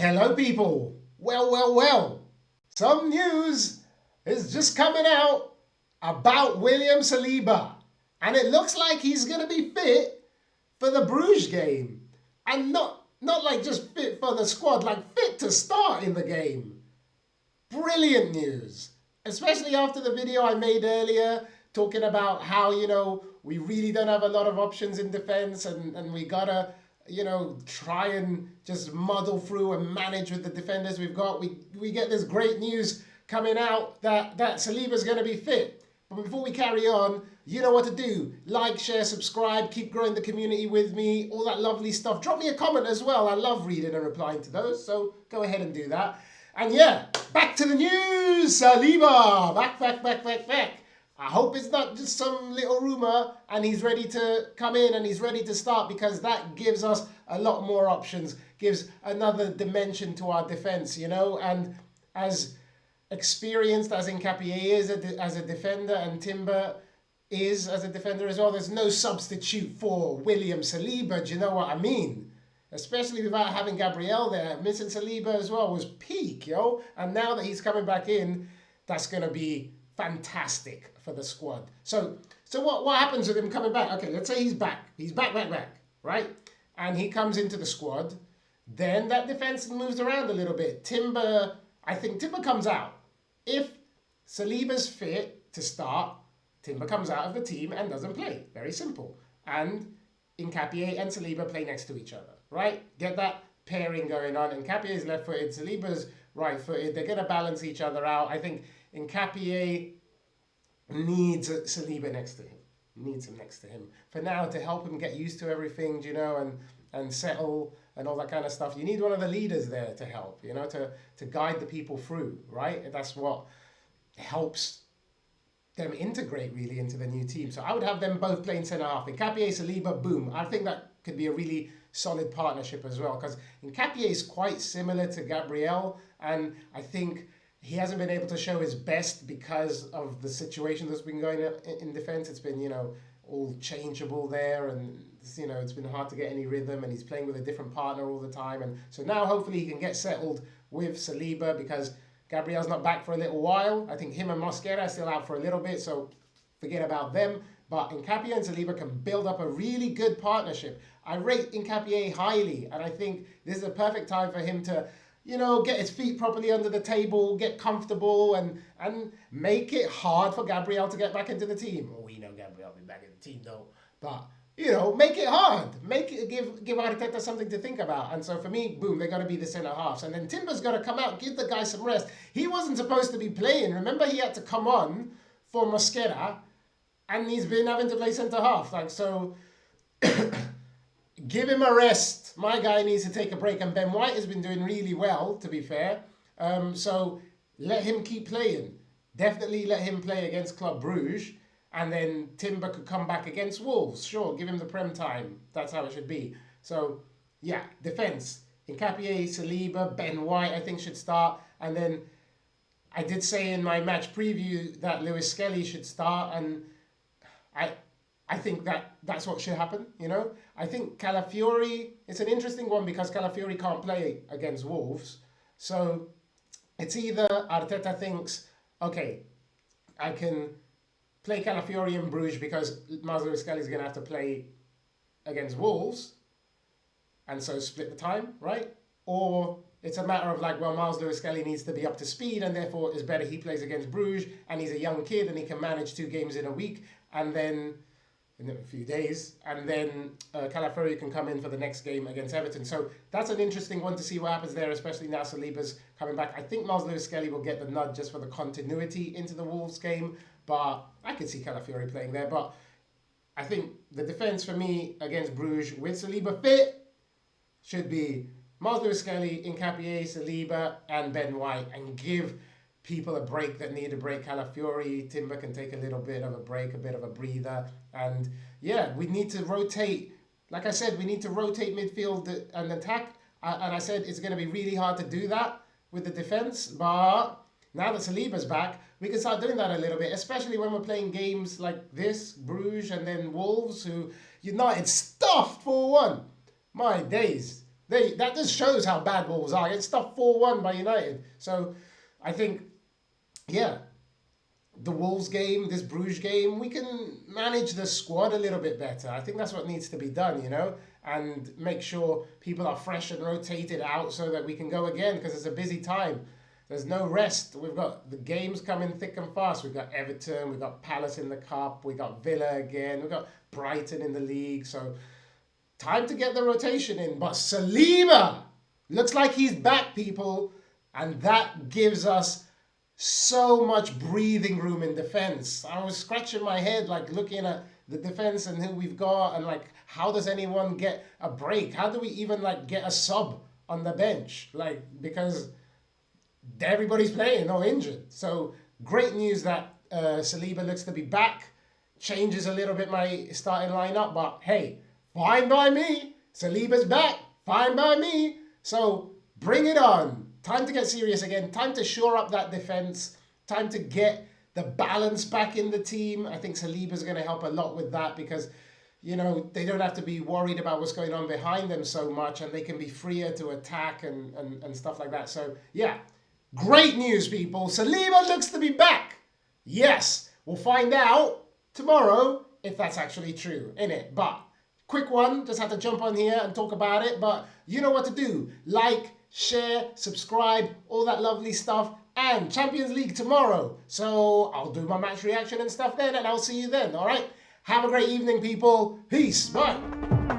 Hello people. Well. Some news is just coming out about William Saliba. And it looks like he's going to be fit for the Brugge game. And not like just fit for the squad, like fit to start in the game. Brilliant news. Especially after the video I made earlier talking about how, we really don't have a lot of options in defense and we gotta try and just muddle through and manage with the defenders we've got. We get this great news coming out that Saliba's going to be fit. But before we carry on, you know what to do. Like, share, subscribe, keep growing the community with me, all that lovely stuff. Drop me a comment as well. I love reading and replying to those, so go ahead and do that. And yeah, back to the news. Saliba, back. I hope it's not just some little rumour and he's ready to come in and he's ready to start, because that gives us a lot more options, gives another dimension to our defence, and as experienced as Nkapie is as a defender and Timber is as a defender as well, there's no substitute for William Saliba, do you know what I mean? Especially without having Gabriel there. Missing Saliba as well was peak, and now that he's coming back in, that's going to be fantastic for the squad. So what happens with him coming back? Okay, let's say he's back. He's back, right? And he comes into the squad. Then that defense moves around a little bit. I think Timber comes out. If Saliba's fit to start, Timber comes out of the team and doesn't play. Very simple. And Nkapie and Saliba play next to each other, right? Get that pairing going on. Nkapie is left-footed, Saliba's right-footed. They're going to balance each other out. I think Nkapie needs Saliba next to him. Needs him next to him for now to help him get used to everything, and settle and all that kind of stuff. You need one of the leaders there to help, to guide the people through, right? That's what helps them integrate really into the new team. So I would have them both playing centre half. Nkapie, Saliba, boom. I think that could be a really solid partnership as well, because Nkapie is quite similar to Gabriel, and I think he hasn't been able to show his best because of the situation that's been going in defence. It's been, all changeable there, and it's been hard to get any rhythm, and he's playing with a different partner all the time. And so now hopefully he can get settled with Saliba, because Gabriel's not back for a little while. I think him and Mosquera are still out for a little bit, so forget about them. But Nkapie and Saliba can build up a really good partnership. I rate Nkapie highly, and I think this is a perfect time for him to get his feet properly under the table, get comfortable, and make it hard for Gabriel to get back into the team. Well, we know Gabriel will be back in the team though, but make it hard. Give Arteta something to think about. And so for me, boom, they're going to be the centre halves. And then Timber's got to come out, give the guy some rest. He wasn't supposed to be playing. Remember, he had to come on for Mosquera, and he's been having to play centre half. Give him a rest. My guy needs to take a break. And Ben White has been doing really well, to be fair. So let him keep playing. Definitely let him play against Club Brugge. And then Timber could come back against Wolves. Sure, give him the prem time. That's how it should be. So, yeah, defence. Nkapie, Saliba, Ben White, I think, should start. And then I did say in my match preview that Lewis Skelly should start. And I think that's what should happen, I think Calafiori, it's an interesting one because Calafiori can't play against Wolves. So it's either Arteta thinks, okay, I can play Calafiori in Bruges because Lewis Skelly is going to have to play against Wolves, and so split the time, right? Or it's a matter of Miles Lewis Skelly needs to be up to speed, and therefore it's better he plays against Bruges, and he's a young kid and he can manage 2 games in a week, and then in a few days, and then Calafiori can come in for the next game against Everton. So that's an interesting one to see what happens there, especially now Saliba's coming back. I think Miles Lewis Skelly will get the nod just for the continuity into the Wolves game, but I could see Calafiori playing there. But I think the defence for me against Bruges with Saliba fit should be Miles Lewis Skelly, Nkapie, Saliba, and Ben White, and give people a break that need a break. Calafiori, Timber can take a little bit of a break, a bit of a breather. And yeah, we need to rotate. Like I said, we need to rotate midfield and attack. And I said it's going to be really hard to do that with the defence. But now that Saliba's back, we can start doing that a little bit, especially when we're playing games like this, Bruges and then Wolves, who United stuffed 4-1. My days. That just shows how bad Wolves are. It's stuff 4-1 by United. So I think, yeah, the Wolves game, this Bruges game, we can manage the squad a little bit better. I think that's what needs to be done, and make sure people are fresh and rotated out so that we can go again, because it's a busy time. There's no rest. We've got the games coming thick and fast. We've got Everton, we've got Palace in the Cup, we've got Villa again, we've got Brighton in the league. So time to get the rotation in. But Saliba looks like he's back, people. And that gives us so much breathing room in defense. I was scratching my head, like looking at the defense and who we've got, and like, how does anyone get a break? How do we even like get a sub on the bench? Like, because everybody's playing or injured. So great news that Saliba looks to be back. Changes a little bit my starting lineup, but hey, fine by me. Saliba's back, fine by me. So bring it on. Time to get serious again. Time to shore up that defense. Time to get the balance back in the team. I think Saliba's going to help a lot with that, because they don't have to be worried about what's going on behind them so much, and they can be freer to attack and stuff like that. So yeah, great news, people. Saliba looks to be back. Yes, we'll find out tomorrow if that's actually true, innit? But quick one, just had to jump on here and talk about it. But you know what to do. Like, share, subscribe, all that lovely stuff. And Champions League tomorrow. So I'll do my match reaction and stuff then, and I'll see you then, all right? Have a great evening, people. Peace. Bye.